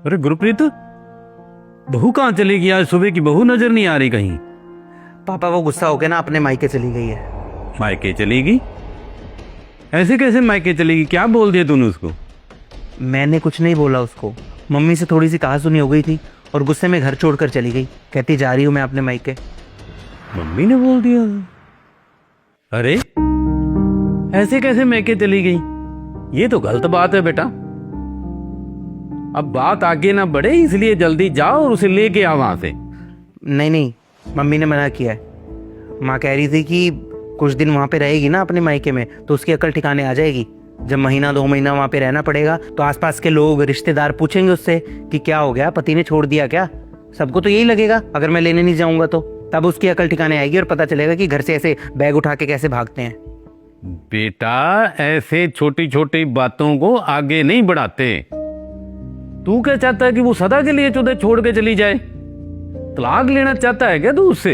अरे गुरप्रीत, बहू कहाँ चली गई? आज सुबह की बहू नजर नहीं आ रही कहीं। पापा वो गुस्सा हो गया ना, अपने मायके चली गई है। मायके चली गई? ऐसे कैसे मायके चली गई? क्या बोल दिया तूने उसको? मैंने कुछ नहीं बोला उसको। मम्मी से थोड़ी सी कहासुनी हो गई थी और गुस्से में घर छोड़कर चली गई। कहती जा रही हूँ मैं अपने मायके। मम्मी ने बोल दिया? अरे ऐसे कैसे मायके चली गई? ये तो गलत बात है बेटा। अब बात आगे ना बढ़े, इसलिए जल्दी जाओ और उसे लेके आओ वहां से। नहीं नहीं, मम्मी ने मना किया है। माँ कह रही थी कि कुछ दिन वहाँ पे रहेगी ना अपने मायके में तो उसकी अकल ठिकाने आ जाएगी। जब महीना 2 महीना वहाँ पे रहना पड़ेगा तो आसपास के लोग रिश्तेदार पूछेंगे उससे कि क्या हो गया, पति ने छोड़ दिया क्या। सबको तो यही लगेगा अगर मैं लेने नहीं जाऊंगा तो। तब उसकी अकल ठिकाने आएगी और पता चलेगा कि घर से ऐसे बैग उठा के कैसे भागते हैं। बेटा ऐसे छोटी छोटी बातों को आगे नहीं बढ़ाते। तू क्या चाहता है कि वो सदा के लिए तुझे छोड़ के चली जाए? तलाक लेना चाहता है क्या तू उससे?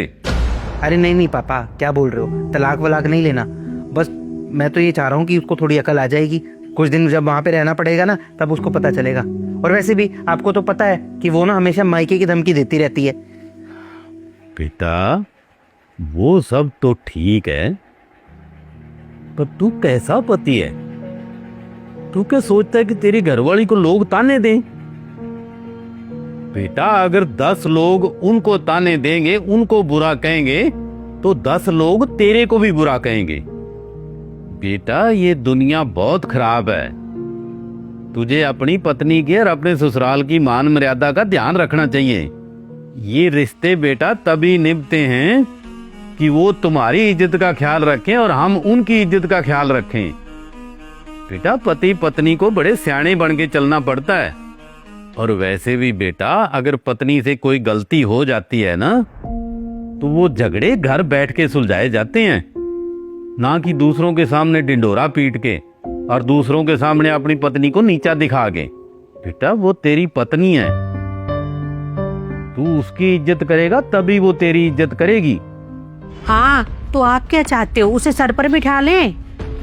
अरे नहीं नहीं पापा, क्या बोल रहे हो? तलाक वलाक नहीं लेना। बस मैं तो ये चाह रहा हूँ कि उसको थोड़ी अकल आ जाएगी। कुछ दिन जब वहाँ पे रहना पड़ेगा ना तब उसको पता चलेगा। और वैसे भी आपको तो पता है कि वो ना हमेशा मायके की धमकी देती रहती है। बेटा वो सब तो ठीक है, पर तू कैसा पति है? तू क्या सोचता है कि तेरी घरवाली को लोग ताने दें? बेटा अगर 10 लोग उनको ताने देंगे, उनको बुरा कहेंगे, तो 10 लोग तेरे को भी बुरा कहेंगे। बेटा ये दुनिया बहुत खराब है। तुझे अपनी पत्नी की और अपने ससुराल की मान मर्यादा का ध्यान रखना चाहिए। ये रिश्ते बेटा तभी निभते हैं कि वो तुम्हारी इज्जत का ख्याल रखें और हम उनकी इज्जत का ख्याल रखें। बेटा पति पत्नी को बड़े सियाने बन के चलना पड़ता है। और वैसे भी बेटा अगर पत्नी से कोई गलती हो जाती है ना तो वो झगड़े घर बैठ के सुलझाए जाते हैं, ना कि दूसरों के सामने डिंडोरा पीट के और दूसरों के सामने अपनी पत्नी को नीचा दिखा के। बेटा वो तेरी पत्नी है, तू उसकी इज्जत करेगा तभी वो तेरी इज्जत करेगी। हाँ तो आप क्या चाहते हो? उसे सर पर बिठा लें?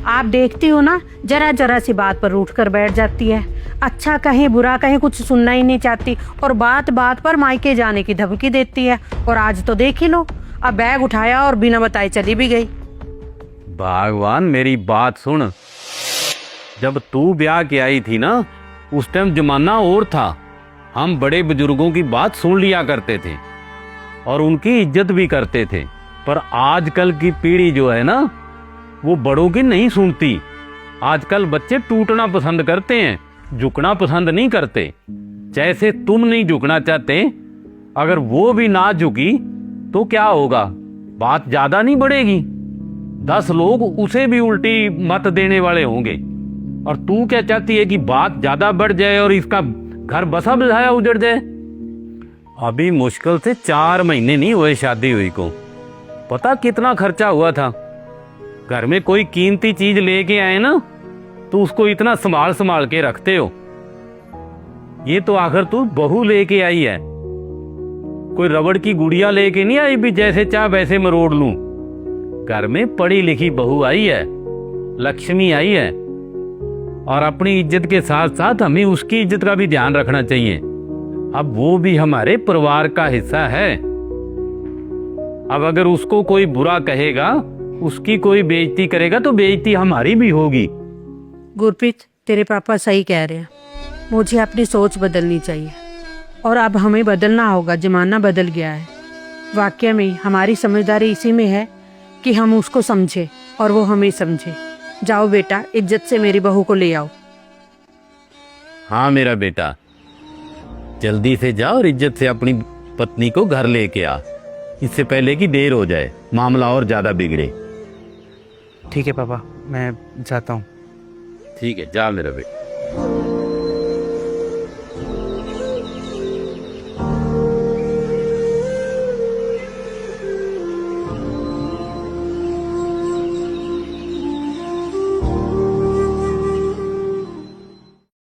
आप देखती हो ना, जरा जरा सी बात पर उठ कर बैठ जाती है। अच्छा कहें बुरा कहें कुछ सुनना ही नहीं चाहती और बात बात पर मायके जाने की धमकी देती है। और आज तो देख ही लो, अब बैग उठाया और बिना बताए चली भी गई। भगवान मेरी बात सुन, जब तू ब्याह के आई थी ना उस टाइम जमाना और था। हम बड़े बुजुर्गों की बात सुन लिया करते थे और उनकी इज्जत भी करते थे। पर आजकल की पीढ़ी जो है ना वो बड़ों की नहीं सुनती। आजकल बच्चे टूटना पसंद करते हैं, झुकना पसंद नहीं करते। जैसे तुम नहीं झुकना चाहते, अगर वो भी ना झुकी तो क्या होगा? बात ज्यादा नहीं बढ़ेगी, 10 लोग उसे भी उल्टी मत देने वाले होंगे। और तू क्या चाहती है कि बात ज्यादा बढ़ जाए और इसका घर बसा बसाया उजड़ जाए? अभी मुश्किल से 4 महीने नहीं हुए शादी हुई को, पता कितना खर्चा हुआ था। घर में कोई कीमती चीज लेके आए ना तो उसको इतना संभाल संभाल के रखते हो। ये तो आखिर तू बहू लेके आई है, कोई रबड़ की गुड़िया लेके नहीं आई भी जैसे चाह वैसे मरोड़ लूं। घर में पढ़ी लिखी बहू आई है, लक्ष्मी आई है। और अपनी इज्जत के साथ साथ हमें उसकी इज्जत का भी ध्यान रखना चाहिए। अब वो भी हमारे परिवार का हिस्सा है। अब अगर उसको कोई बुरा कहेगा, उसकी कोई बेइज्जती करेगा तो बेइज्जती हमारी भी होगी। गुरप्रीत तेरे पापा सही कह रहे हैं, मुझे अपनी सोच बदलनी चाहिए और अब हमें बदलना होगा। जमाना बदल गया है। वाकई में हमारी समझदारी इसी में है कि हम उसको समझे और वो हमें समझे। जाओ बेटा, इज्जत से मेरी बहू को ले आओ। हाँ मेरा बेटा, जल्दी से जाओ और इज्जत से अपनी पत्नी को घर लेके आ, इससे पहले कि देर हो जाए, मामला और ज्यादा बिगड़े। ठीक है पापा, मैं जाता हूँ। ठीक है, जा मेरा बेटा।